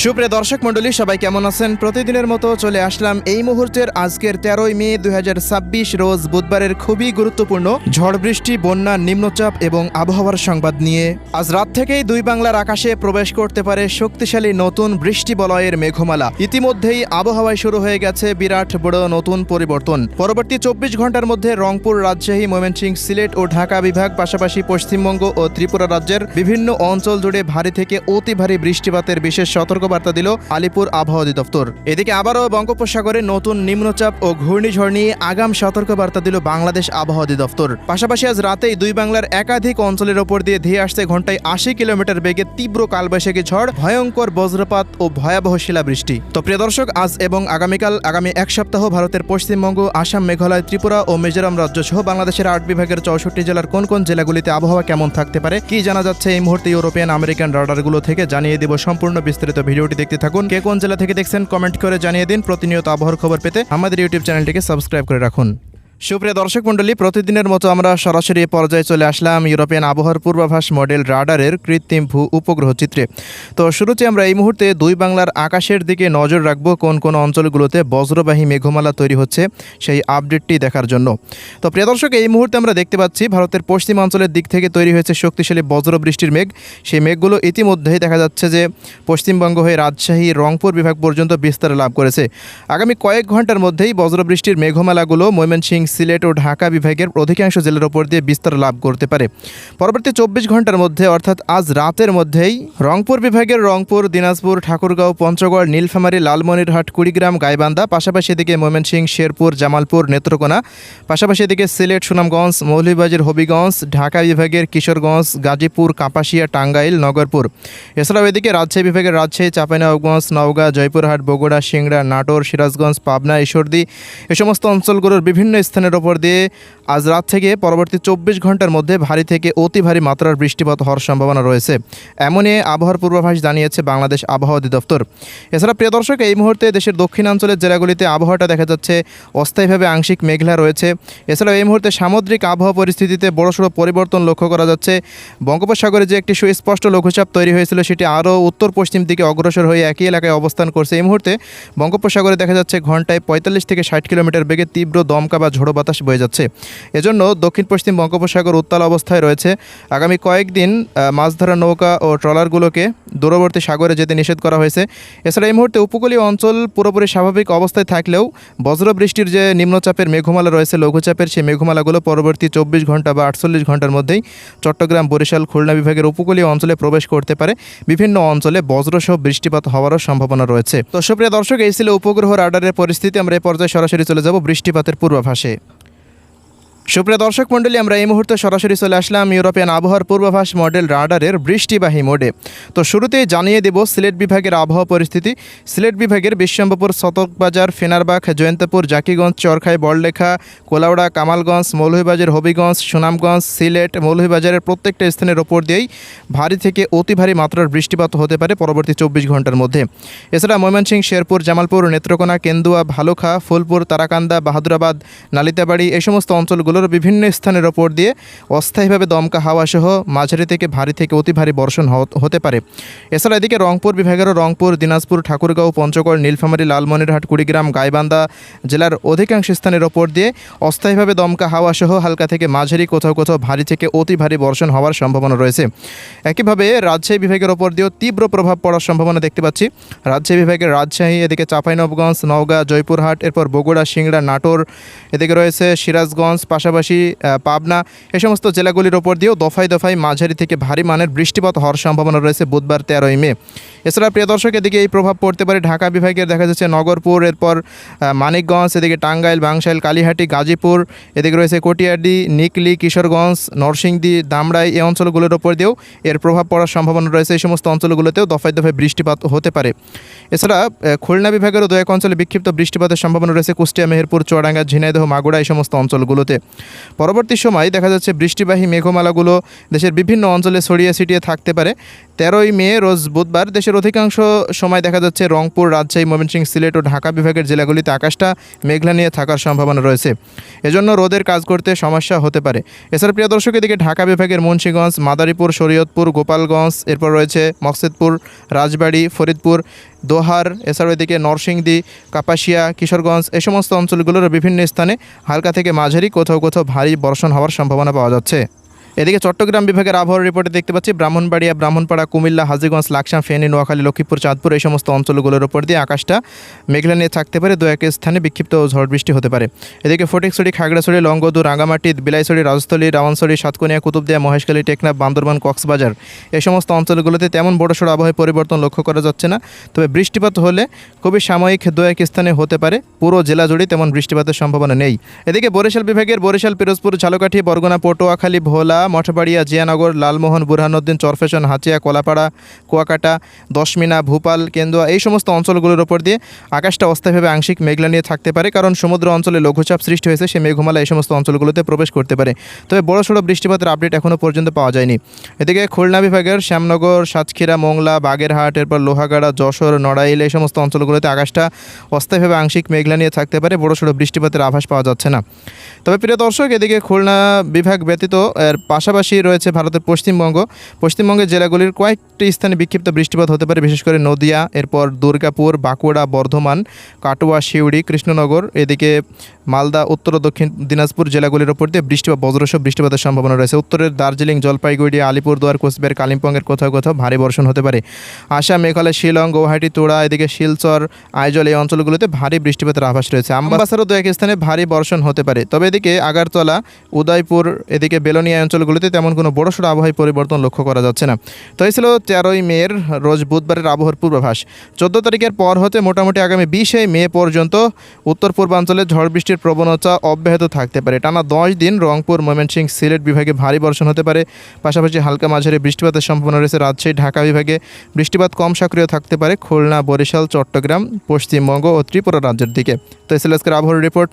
সুপ্রিয় দর্শক মণ্ডলী, সবাই কেমন আছেন? প্রতিদিনের মতো চলে আসলাম এই মুহূর্তের আজকের 13ই মে 2026 রোজ বুধবারের খুবই গুরুত্বপূর্ণ ঝড় বৃষ্টি, বন্যা, নিম্নচাপ এবং আবহাওয়ার সংবাদ নিয়ে। আজ রাত থেকেই দুই বাংলার আকাশে প্রবেশ করতে পারে শক্তিশালী নতুন বৃষ্টি বলয়ের মেঘমালা। ইতিমধ্যেই আবহাওয়ায় শুরু হয়ে গেছে বিরাট বড় নতুন পরিবর্তন। পরবর্তী 24 ঘন্টার মধ্যে রংপুর, রাজশাহী, ময়মনসিংহ, সিলেট ও ঢাকা বিভাগ, পাশাপাশি পশ্চিমবঙ্গ ও ত্রিপুরা রাজ্যের বিভিন্ন অঞ্চল জুড়ে ভারী থেকে অতি ভারী বৃষ্টিপাতের বিশেষ সতর্কবার্তা দিল আলিপুর আবহাওয়া অধিদপ্তর। এদিকে আবারও বঙ্গোপসাগরে নতুন নিম্নচাপ ও ঘূর্ণিঝড় নিয়ে আগাম সতর্কবার্তা দিল বাংলাদেশ আবহাওয়া অধিদপ্তর। পাশাপাশি আজ রাতেই দুই বাংলার একাধিক অঞ্চলের ওপর দিয়ে ধেয়ে আসছে ঘন্টায় 80 কিলোমিটার বেগে তীব্র কালবৈশাখী ঝড়, ভয়ঙ্কর বজ্রপাত ও ভয়াবহ শিলাবৃষ্টি। তো প্রিয় দর্শক, আজ এবং আগামী এক সপ্তাহ ভারতের পশ্চিমবঙ্গ, আসাম, মেঘালয়, ত্রিপুরা ও মিজোরাম রাজ্য সহ বাংলাদেশের 8 বিভাগের 64 জেলার কোন কোন জেলাগুলিতে আবহাওয়া কেমন থাকতে পারে, কি জানা যাচ্ছে এই মুহূর্তে ইউরোপিয়ান আমেরিকান রাডারগুলো থেকে জানিয়ে দেব। সম্পূর্ণ বিস্তারিত ভিডিওটি দেখতে থাকুন। কে কোন জেলা থেকে দেখছেন কমেন্ট করে জানিয়ে দিন। প্রতিনিয়ত আবহাওয়ার খবর পেতে আমাদের ইউটিউব চ্যানেলটিকে সাবস্ক্রাইব করে রাখুন। সুপ্রিয় দর্শক মণ্ডলী, প্রতিদিনের মতো আমরা সরাসরি পর্যায়ে চলে আসলাম ইউরোপিয়ান আবহাওয়ার পূর্বাভাস মডেল রাডারের কৃত্রিম ভূ উপগ্রহ চিত্রে। তো শুরুতে আমরা এই মুহূর্তে দুই বাংলার আকাশের দিকে নজর রাখবো কোন কোন অঞ্চলগুলোতে বজ্রবাহী মেঘমালা তৈরি হচ্ছে সেই আপডেটটি দেখার জন্য। তো প্রিয় দর্শক, এই মুহূর্তে আমরা দেখতে পাচ্ছি ভারতের পশ্চিমাঞ্চলের দিক থেকে তৈরি হয়েছে শক্তিশালী বজ্রবৃষ্টির মেঘ। সেই মেঘগুলো ইতিমধ্যেই দেখা যাচ্ছে যে পশ্চিমবঙ্গ হয়ে রাজশাহী, রংপুর বিভাগ পর্যন্ত বিস্তার লাভ করেছে। আগামী কয়েক ঘন্টার মধ্যেই বজ্রবৃষ্টির মেঘমালাগুলো ময়মনসিংহ, সিলেট ও ঢাকা বিভাগের অধিকাংশ জেলার ওপর দিয়ে বিস্তার লাভ করতে পারে। পরবর্তী 24 ঘন্টার মধ্যে অর্থাৎ আজ রাতের মধ্যেই রংপুর বিভাগের রংপুর, দিনাজপুর, ঠাকুরগাঁও, পঞ্চগড়, নীলফামারী, লালমনিরহাট, কুড়িগ্রাম, গাইবান্ধা, পাশাপাশি এদিকে ময়মনসিংহ, শেরপুর, জামালপুর, নেত্রকোনা, পাশাপাশি এদিকে সিলেট, সুনামগঞ্জ, মৌলভীবাজার, হবিগঞ্জ, ঢাকা বিভাগের কিশোরগঞ্জ, গাজীপুর, কাপাসিয়া, টাঙ্গাইল, নগরপুর। এছাড়াও এদিকে রাজশাহী বিভাগের রাজশাহী, চাঁপাইনবাবগঞ্জ, নওগাঁ, জয়পুরহাট, বগুড়া, সিংড়া, নাটোর, সিরাজগঞ্জ, পাবনা, ঈশ্বরদী এ সমস্ত অঞ্চলগুলোর বিভিন্ন স্থানের ওপর দিয়ে আজ রাত থেকে পরবর্তী 24 ঘন্টার মধ্যে ভারী থেকে অতি ভারী মাত্রার বৃষ্টিপাত হওয়ার সম্ভাবনা রয়েছে, এমনই আবহাওয়ার পূর্বাভাস জানিয়েছে বাংলাদেশ আবহাওয়া অধিদপ্তর। এছাড়া প্রিয় দর্শক, এই মুহূর্তে দেশের দক্ষিণাঞ্চলের জেলাগুলিতে আবহাওয়াটা দেখা যাচ্ছে অস্থায়ীভাবে আংশিক মেঘলা রয়েছে। এছাড়াও এই মুহূর্তে সামুদ্রিক আবহাওয়া পরিস্থিতিতে বড়সড় পরিবর্তন লক্ষ্য করা যাচ্ছে। বঙ্গোপসাগরে যে একটি সুস্পষ্ট লঘুচাপ তৈরি হয়েছিল সেটি আরও উত্তর পশ্চিম দিকে অগ্রসর হয়ে একই এলাকায় অবস্থান করছে। এই মুহূর্তে বঙ্গোপসাগরে দেখা যাচ্ছে ঘন্টায় 45 থেকে 60 কিলোমিটার বেগে তীব্র দমকা বা ঝোড়ো বাতাস বয়ে যাচ্ছে। এজন্য দক্ষিণ পশ্চিম বঙ্গোপসাগর উত্তাল অবস্থায় রয়েছে। আগামী কয়েকদিন মাছ ধরা নৌকা ও ট্রলারগুলোকে দূরবর্তী সাগরে যেতে নিষেধ করা হয়েছে। এছাড়া এই মুহূর্তে উপকূলীয় অঞ্চল পুরোপুরি স্বাভাবিক অবস্থায় থাকলেও বজ্রবৃষ্টির যে নিম্নচাপের মেঘমালা রয়েছে, লঘুচাপের সেই মেঘমালাগুলো পরবর্তী 24 ঘন্টা বা 48 ঘন্টার মধ্যেই চট্টগ্রাম, বরিশাল, খুলনা বিভাগের উপকূলীয় অঞ্চলে প্রবেশ করতে পারে। বিভিন্ন অঞ্চলে বজ্রসহ বৃষ্টিপাত হওয়ারও সম্ভাবনা রয়েছে। তো সুপ্রিয় দর্শক, এই ছিল উপগ্রহ রাডারের পরিস্থিতি। আমরা এই পর্যায়ে সরাসরি চলে যাব বৃষ্টিপাতের পূর্বাভাসে। সুপ্রিয় দর্শক মণ্ডলী, আমরা এই মুহূর্তে সরাসরি চলে আসলাম ইউরোপিয়ান আবহাওয়ার পূর্বাভাস মডেল রাডারের বৃষ্টিবাহী মোডে। তো শুরুতেই জানিয়ে দেব সিলেট বিভাগের আবহাওয়া পরিস্থিতি। সিলেট বিভাগের বিশ্বম্ভরপুর, সতর্কবাজার, ফেনারবাগ, জয়ন্তপুর, জাকিগঞ্জ, চরখাই, বড়লেখা, কোলাউড়া, কামালগঞ্জ, মৌলভীবাজার, হবিগঞ্জ, সুনামগঞ্জ, সিলেট, মৌলভীবাজারের প্রত্যেকটা স্থানের ওপর দিয়েই ভারী থেকে অতি ভারী মাত্রার বৃষ্টিপাত হতে পারে পরবর্তী 24 ঘন্টার মধ্যে। এছাড়া ময়মনসিংহ, শেরপুর, জামালপুর, নেত্রকোনা, কেন্দুয়া, ভালুখা, ফুলপুর, তারাকান্দা, বাহাদুরাবাদ, নালিতাবাড়ি এই সমস্ত অঞ্চলগুলোর বিভিন্ন স্থানের ওপর দিয়ে অস্থায়ীভাবে দমকা হাওয়া সহ মাঝারি থেকে ভারী থেকে অতি ভারী বর্ষণ হতে পারে। এছাড়া এদিকে রংপুর বিভাগেরও রংপুর, দিনাজপুর, ঠাকুরগাঁও, পঞ্চগড়, নীলফামারী, লালমনিরহাট, কুড়িগ্রাম, গাইবান্ধা জেলার অধিকাংশ স্থানের ওপর দিয়ে অস্থায়ীভাবে দমকা হাওয়া সহ হালকা থেকে মাঝারি, কোথাও কোথাও ভারী থেকে অতি ভারী বর্ষণ হওয়ার সম্ভাবনা রয়েছে। একইভাবে রাজশাহী বিভাগের ওপর দিয়েও তীব্র প্রভাব পড়ার সম্ভাবনা দেখতে পাচ্ছি। রাজশাহী বিভাগের রাজশাহী, এদিকে চাঁপাইনবাবগঞ্জ, নওগাঁ, জয়পুরহাট, এরপর বগুড়া, সিংড়া, নাটোর, এদিকে রয়েছে সিরাজগঞ্জ, পাশাপাশি পাবনা এই সমস্ত জেলাগুলির ওপর দিয়েও দফায় দফায় মাঝারি থেকে ভারী মানের বৃষ্টিপাত হওয়ার সম্ভাবনা রয়েছে বুধবার 13ই মে। এছাড়া প্রিয় দর্শক, এদিকে এই প্রভাব পড়তে পারে ঢাকা বিভাগের দেখা যাচ্ছে নগরপুর, এরপর মানিকগঞ্জ, এদিকে টাঙ্গাইল, বাংশাইল, কালীহাটি, গাজীপুর, এদিকে রয়েছে কটিয়াদি, নিকলি, কিশোরগঞ্জ, নরসিংদী, দামড়াই এই অঞ্চলগুলোর ওপর দিয়েও এর প্রভাব পড়ার সম্ভাবনা রয়েছে। এই সমস্ত অঞ্চলগুলোতেও দফায় দফায় বৃষ্টিপাত হতে পারে। এছাড়া খুলনা বিভাগেরও দু এক অঞ্চলে বিক্ষিপ্ত বৃষ্টিপাতের সম্ভাবনা রয়েছে কুষ্টিয়া, মেহেরপুর, চুয়াডাঙ্গা, ঝিনাইদহ, মাগুরা এই সমস্ত অঞ্চলগুলোতে। পরবর্তী সময় দেখা যাচ্ছে বৃষ্টিবাহী মেঘমালাগুলো দেশের বিভিন্ন অঞ্চলে ছড়িয়ে ছিটিয়ে থাকতে পারে। 13ই মে রোজ বুধবার দেশের অধিকাংশ সময় দেখা যাচ্ছে রংপুর, রাজশাহী, ময়মনসিংহ, সিলেট ও ঢাকা বিভাগের জেলাগুলিতে আকাশটা মেঘলা নিয়ে থাকার সম্ভাবনা রয়েছে। এজন্য রোদের কাজ করতে সমস্যা হতে পারে। এছাড়া প্রিয় দর্শক, এদিকে ঢাকা বিভাগের মুন্সিগঞ্জ, মাদারীপুর, শরীয়তপুর, গোপালগঞ্জ, এরপর রয়েছে মকসেদপুর, রাজবাড়ী, ফরিদপুর, দোহার, এছাড়াও এদিকে নরসিংদী, কাপাসিয়া, কিশোরগঞ্জ এই সমস্ত অঞ্চলগুলোর বিভিন্ন স্থানে হালকা থেকে মাঝারি, কোথাও কোথাও ভারী বর্ষণ হওয়ার সম্ভাবনা পাওয়া যাচ্ছে। এদিকে চট্টগ্রাম বিভাগের আবহাওয়ার রিপোর্টে দেখতে পাচ্ছি ব্রাহ্মণবাড়িয়া, ব্রাহ্মণপাড়া, কুমিল্লা, হাজীগঞ্জ, লাকসাম, ফেনী, নোয়াখালী, লক্ষ্মীপুর, চাঁদপুর এই সমস্ত অঞ্চলগুলোর উপর দিয়ে আকাশটা মেঘলা নিয়ে থাকতে পারে। দু এক স্থানে বিক্ষিপ্ত ঝড় বৃষ্টি হতে পারে। এদিকে ফটিকছড়ি, খাগড়াছড়ি, লংগদু, রাঙ্গামাটি, বিলাইছড়ি, রাজস্থলী, রাওয়ানছড়ি, সাতকনিয়া, কুতুবদিয়া, মহেশখালী, টেকনাফ, বান্দরবান, কক্সবাজার এই সমস্ত অঞ্চলগুলোতে তেমন বড়সড় আবহাওয়ার পরিবর্তন লক্ষ্য করা যাচ্ছে না। তবে বৃষ্টিপাত হলে খুবই সাময়িক দু এক স্থানে হতে পারে। পুরো জেলা জুড়ে তেমন বৃষ্টিপাতের সম্ভাবনা নেই। এদিকে বরিশাল বিভাগের বরিশাল, পিরোজপুর, ঝালকাঠি, বরগুনা, পটুয়াখালী, ভোলা, মঠবাড়িয়া, জিয়ানগর, লালমোহন, বুরহানুদ্দিন, চরফেশন, হাতিয়া, কলাপাড়া, কুয়াকাটা, দশমিনা, ভূপাল, কেন্দুয়া এই সমস্ত অঞ্চলগুলোর উপর দিয়ে আকাশটা অস্থায়ীভাবে আংশিক মেঘলা নিয়ে থাকতে পারে, কারণ সমুদ্র অঞ্চলে লঘুচাপ সৃষ্টি হয়েছে, সে মেঘমালা এই সমস্ত অঞ্চলগুলোতে প্রবেশ করতে পারে। তবে বড়সড় বৃষ্টিপাতের আপডেট এখনও পর্যন্ত পাওয়া যায়নি। এদিকে খুলনা বিভাগের শ্যামনগর, সাতক্ষীরা, মোংলা, বাগেরহাট, এরপর লোহাগাড়া, যশোর, নড়াইল এই সমস্ত অঞ্চলগুলোতে আকাশটা অস্থায়ীভাবে আংশিক মেঘলা নিয়ে থাকতে পারে। বড়সড় বৃষ্টিপাতের আভাস পাওয়া যাচ্ছে না। তবে প্রিয় দর্শক, এদিকে খুলনা বিভাগ ব্যতীত এর পাশাপাশি রয়েছে ভারতের পশ্চিমবঙ্গের জেলাগুলির কয়েকটি স্থানে বিক্ষিপ্ত বৃষ্টিপাত হতে পারে, বিশেষ করে নদিয়া, এরপর দুর্গাপুর, বাঁকুড়া, বর্ধমান, কাটোয়া, সিউড়ি, কৃষ্ণনগর, এদিকে মালদা, উত্তর ও দক্ষিণ দিনাজপুর জেলাগুলির ওপর দিয়ে বৃষ্টি বা বজ্রসহ বৃষ্টিপাতের সম্ভাবনা রয়েছে। উত্তরের দার্জিলিং, জলপাইগুড়ি, আলিপুরদুয়ার, কোচবিহার, কালিম্পংয়ের কোথাও কোথাও ভারী বর্ষণ হতে পারে। আসাম, মেঘালয়, শিলং, গুয়াহাটি, তোড়া, এদিকে শিলচর, আইজল এই অঞ্চলগুলিতে ভারী বৃষ্টিপাতের আভাস রয়েছে। আমবাসারও দু এক স্থানে ভারী বর্ষণ হতে পারে। তবে এদিকে আগারতলা, উদয়পুর, এদিকে বেলোনিয়া অঞ্চলগুলিতে তেমন কোনো বড়সড় আবহাওয়ার পরিবর্তন লক্ষ্য করা যাচ্ছে না। তো এই ছিল 13ই মের রোজ বুধবারের আবহাওয়ার পূর্বাভাস। 14 তারিখের পর হতে মোটামুটি আগামী 20 মে পর্যন্ত উত্তর পূর্বাঞ্চলে ঝড় বৃষ্টির প্রবণতা অব্যাহত থাকতে পারে। টানা 10 দিন রংপুর, ময়মনসিংহ, সিলেট বিভাগে ভারী বর্ষণ হতে পারে। পাশাপাশি হালকা মাঝারি বৃষ্টিপাতের সম্ভাবনা রয়েছে। রাজশাহী, ঢাকা বিভাগে বৃষ্টিপাত কম সক্রিয় থাকতে পারে। খুলনা, বরিশাল, চট্টগ্রাম, পশ্চিমবঙ্গ ও ত্রিপুরা রাজ্যের দিকে। তো এই ছিল আজকের আবহাওয়ার রিপোর্ট।